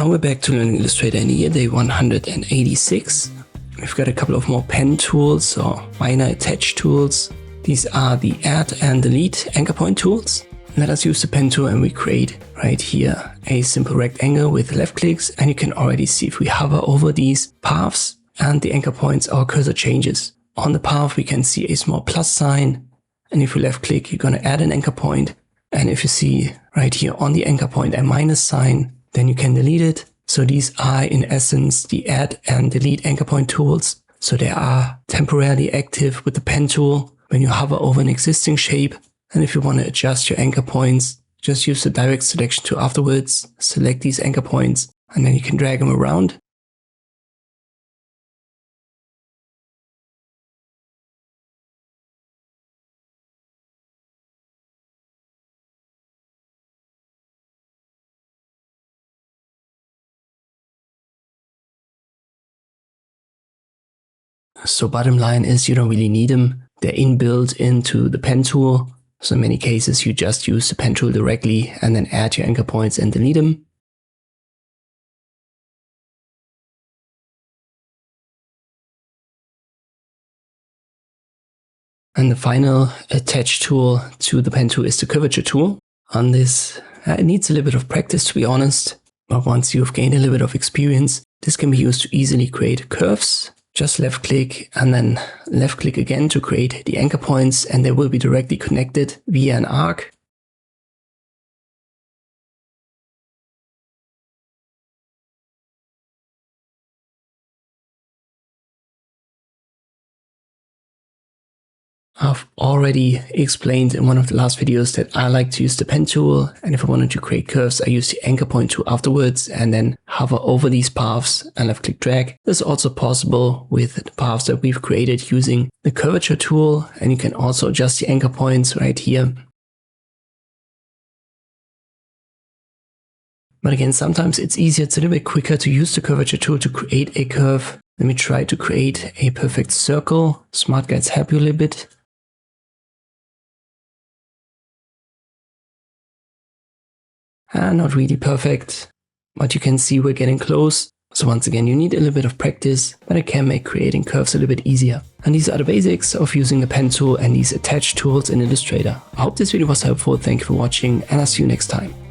And we're back to learning Illustrator in year day 186. We've got a couple of more pen tools or minor attach tools. These are the add and delete anchor point tools. Let us use the pen tool and we create right here a simple rectangle with left clicks, and you can already see if we hover over these paths and the anchor points, our cursor changes. On the path we can see a small plus sign, and if you left click you're going to add an anchor point, and if you see right here on the anchor point a minus sign, then you can delete it. So these are in essence the add and delete anchor point tools. So they are temporarily active with the pen tool when you hover over an existing shape. And if you want to adjust your anchor points, just use the direct selection tool afterwards, select these anchor points, and then you can drag them around. So bottom line is you don't really need them. They're inbuilt into the pen tool. So in many cases you just use the pen tool directly and then add your anchor points and delete them. And the final attach tool to the pen tool is the curvature tool. On this, it needs a little bit of practice to be honest, but once you've gained a little bit of experience, this can be used to easily create curves. Just left click and then left click again to create the anchor points, and they will be directly connected via an arc. I've already explained in one of the last videos that I like to use the pen tool, and if I wanted to create curves, I use the anchor point tool afterwards and then hover over these paths and left click drag. This is also possible with the paths that we've created using the curvature tool, and you can also adjust the anchor points right here. But again, sometimes it's easier, it's a little bit quicker to use the curvature tool to create a curve. Let me try to create a perfect circle. Smart guides help you a little bit. Not really perfect, but you can see we're getting close. So once again, you need a little bit of practice, but it can make creating curves a little bit easier. And these are the basics of using the pen tool and these attached tools in Illustrator. I hope this video was helpful. Thank you for watching, and I'll see you next time.